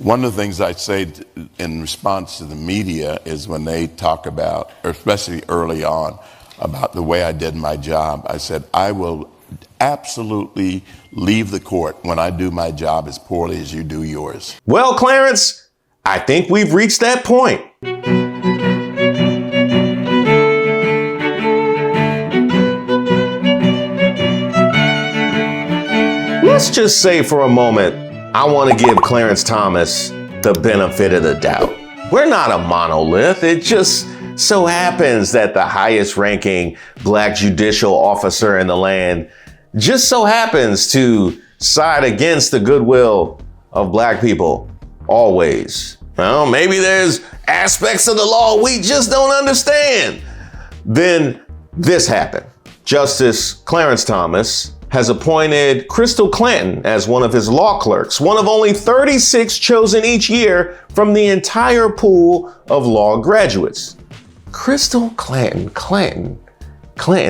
One of the things I say in response to the media is when they talk about, or especially early on, about the way I did my job, I said, I will absolutely leave the court when I do my job as poorly as you do yours. Well, Clarence, I think we've reached that point. Let's just say for a moment, I want to give Clarence Thomas the benefit of the doubt. We're not a monolith. It just so happens that the highest ranking black judicial officer in the land just so happens to side against the goodwill of black people always. Well, maybe there's aspects of the law we just don't understand. Then this happened. Justice Clarence Thomas has appointed Crystal Clanton as one of his law clerks, one of only 36 chosen each year from the entire pool of law graduates. Crystal Clanton,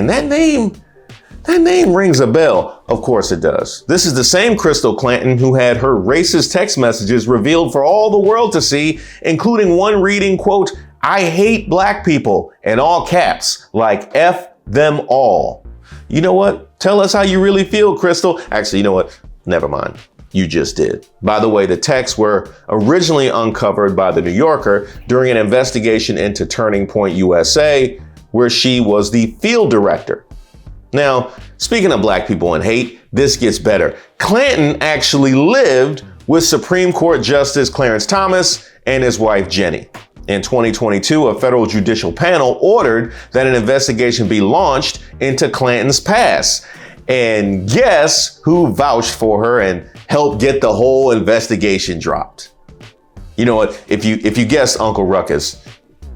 that name rings a bell. Of course it does. This is the same Crystal Clanton who had her racist text messages revealed for all the world to see, including one reading, quote, "I hate black people," in all caps, like F them all. You know what? Tell us how you really feel, Crystal. Actually, you know what? Never mind. You just did. By the way, the texts were originally uncovered by the New Yorker during an investigation into Turning Point USA, where she was the field director. Now, speaking of black people and hate, this gets better. Clanton actually lived with Supreme Court Justice Clarence Thomas and his wife, Ginni. In 2022, a federal judicial panel ordered that an investigation be launched into Clanton's past. And guess who vouched for her and helped get the whole investigation dropped? You know what? If you guessed Uncle Ruckus,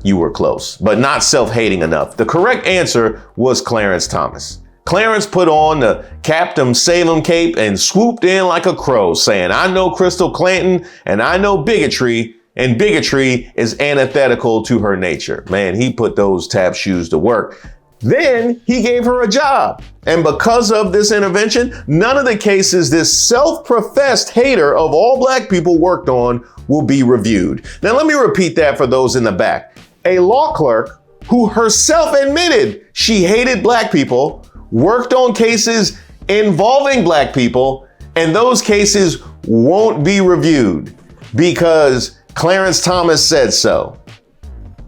you were close, but not self-hating enough. The correct answer was Clarence Thomas. Clarence put on the Captain Save-'em cape and swooped in like a crow, saying, "I know Crystal Clanton and I know bigotry, and bigotry is antithetical to her nature." Man, he put those tap shoes to work. Then he gave her a job. And because of this intervention, none of the cases this self-professed hater of all black people worked on will be reviewed. Now, let me repeat that for those in the back. A law clerk who herself admitted she hated black people worked on cases involving black people, and those cases won't be reviewed because Clarence Thomas said so.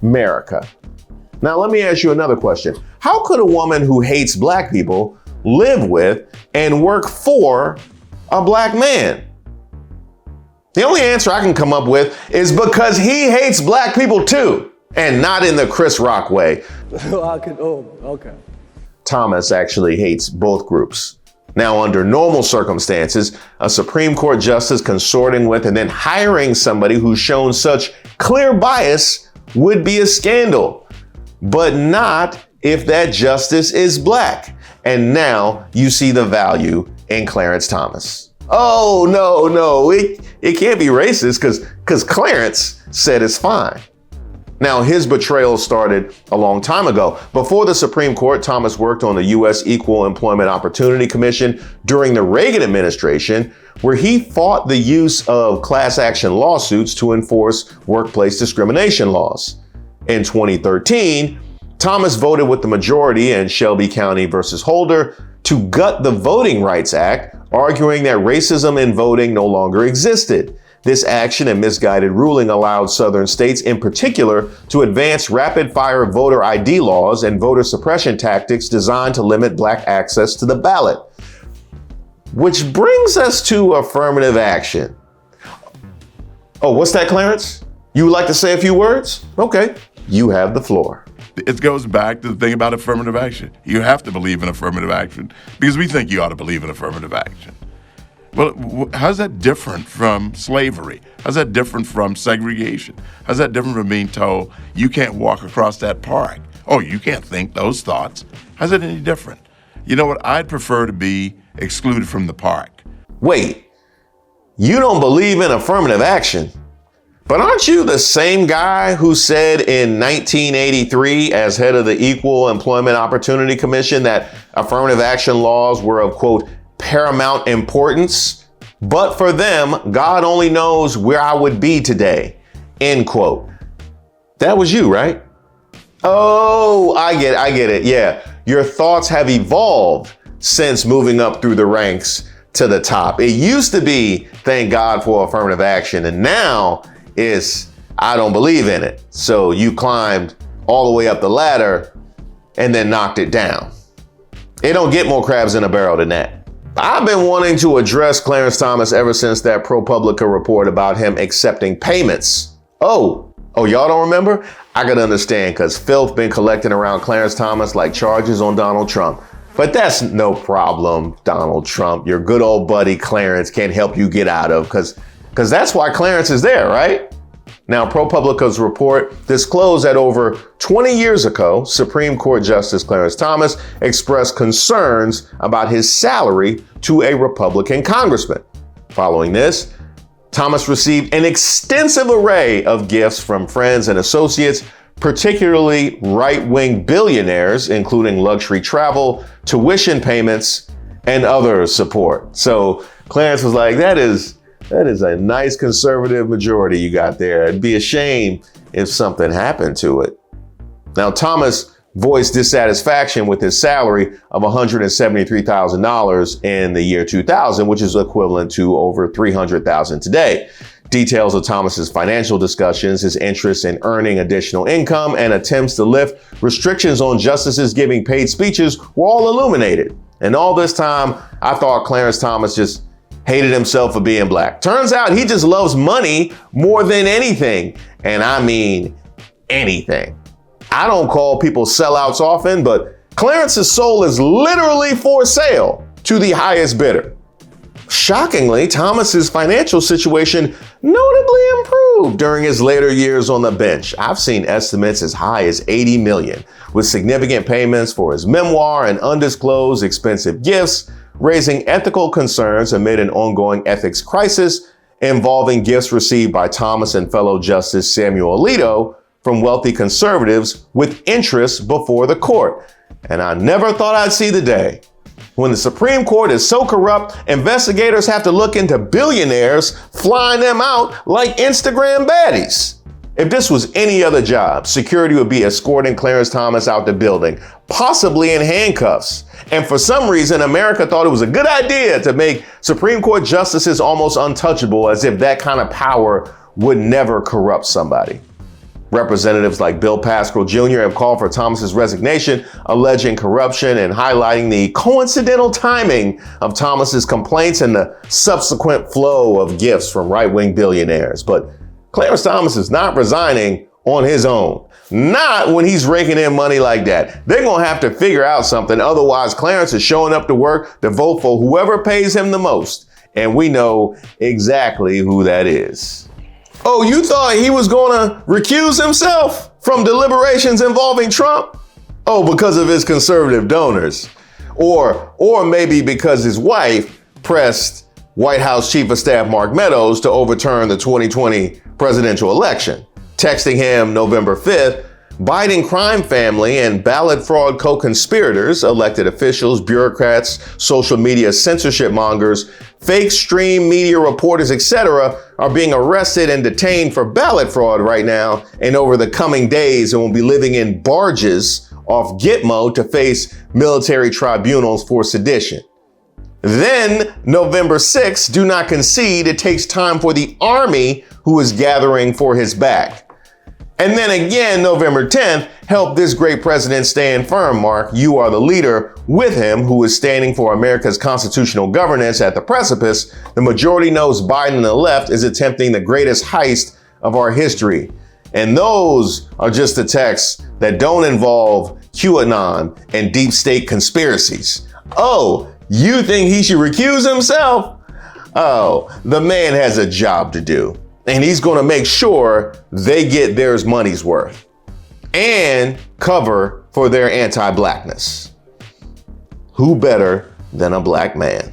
America. Now, let me ask you another question. How could a woman who hates black people live with and work for a black man? The only answer I can come up with is because he hates black people too, and not in the Chris Rock way. Okay. Thomas actually hates both groups. Now, under normal circumstances, a Supreme Court justice consorting with and then hiring somebody who's shown such clear bias would be a scandal, but not if that justice is black. And now you see the value in Clarence Thomas. Oh, no, it can't be racist because Clarence said it's fine. Now, his betrayal started a long time ago. Before the Supreme Court, Thomas worked on the U.S. Equal Employment Opportunity Commission during the Reagan administration, where he fought the use of class action lawsuits to enforce workplace discrimination laws. In 2013, Thomas voted with the majority in Shelby County versus Holder to gut the Voting Rights Act, arguing that racism in voting no longer existed. This action and misguided ruling allowed Southern states in particular to advance rapid-fire voter ID laws and voter suppression tactics designed to limit black access to the ballot. Which brings us to affirmative action. Oh, what's that, Clarence? You would like to say a few words? Okay, you have the floor. It goes back to the thing about affirmative action. You have to believe in affirmative action because we think you ought to believe in affirmative action. Well, how's that different from slavery? How's that different from segregation? How's that different from being told you can't walk across that park? Oh, you can't think those thoughts. How's it any different? You know what? I'd prefer to be excluded from the park. Wait, you don't believe in affirmative action? But aren't you the same guy who said in 1983, as head of the Equal Employment Opportunity Commission, that affirmative action laws were of, quote, paramount importance? But for them, God only knows where I would be today. End quote. That was you, right? Oh, I get it. Yeah. Your thoughts have evolved since moving up through the ranks to the top. It used to be, thank God for affirmative action. And now it's, I don't believe in it. So you climbed all the way up the ladder and then knocked it down. It don't get more crabs in a barrel than that. I've been wanting to address Clarence Thomas ever since that ProPublica report about him accepting payments. Oh, y'all don't remember? I can understand, because filth been collecting around Clarence Thomas like charges on Donald Trump. But that's no problem, Donald Trump. Your good old buddy Clarence can't help you get out of, because that's why Clarence is there, right? Now, ProPublica's report disclosed that over 20 years ago, Supreme Court Justice Clarence Thomas expressed concerns about his salary to a Republican congressman. Following this, Thomas received an extensive array of gifts from friends and associates, particularly right-wing billionaires, including luxury travel, tuition payments, and other support. So Clarence was like, that is a nice conservative majority you got there. It'd be a shame if something happened to it. Now, Thomas voiced dissatisfaction with his salary of $173,000 in the year 2000, which is equivalent to over $300,000 today. Details of Thomas's financial discussions, his interest in earning additional income, and attempts to lift restrictions on justices giving paid speeches were all illuminated. And all this time, I thought Clarence Thomas just hated himself for being black. Turns out he just loves money more than anything. And I mean anything. I don't call people sellouts often, but Clarence's soul is literally for sale to the highest bidder. Shockingly, Thomas's financial situation notably improved during his later years on the bench. I've seen estimates as high as $80 million, with significant payments for his memoir and undisclosed expensive gifts, raising ethical concerns amid an ongoing ethics crisis involving gifts received by Thomas and fellow Justice Samuel Alito from wealthy conservatives with interests before the court. And I never thought I'd see the day when the Supreme Court is so corrupt, investigators have to look into billionaires flying them out like Instagram baddies. If this was any other job, security would be escorting Clarence Thomas out the building, possibly in handcuffs. And for some reason, America thought it was a good idea to make Supreme Court justices almost untouchable, as if that kind of power would never corrupt somebody. Representatives like Bill Pascrell Jr. have called for Thomas's resignation, alleging corruption and highlighting the coincidental timing of Thomas's complaints and the subsequent flow of gifts from right-wing billionaires. But Clarence Thomas is not resigning on his own. Not when he's raking in money like that. They're going to have to figure out something. Otherwise, Clarence is showing up to work to vote for whoever pays him the most. And we know exactly who that is. Oh, you thought he was going to recuse himself from deliberations involving Trump? Oh, because of his conservative donors. Or maybe because his wife pressed White House Chief of Staff Mark Meadows to overturn the 2020 presidential election, texting him November 5th, Biden crime family and ballot fraud co-conspirators, elected officials, bureaucrats, social media censorship mongers, fake stream media reporters, etc., are being arrested and detained for ballot fraud right now and over the coming days, and will be living in barges off Gitmo to face military tribunals for sedition. Then, November 6th, do not concede. It takes time for the army who is gathering for his back. And then again, November 10th, help this great president stand firm, Mark. You are the leader with him who is standing for America's constitutional governance at the precipice. The majority knows Biden and the left is attempting the greatest heist of our history. And those are just the texts that don't involve QAnon and deep state conspiracies. Oh, you think he should recuse himself? Oh, the man has a job to do. And he's going to make sure they get their money's worth and cover for their anti-blackness. Who better than a black man?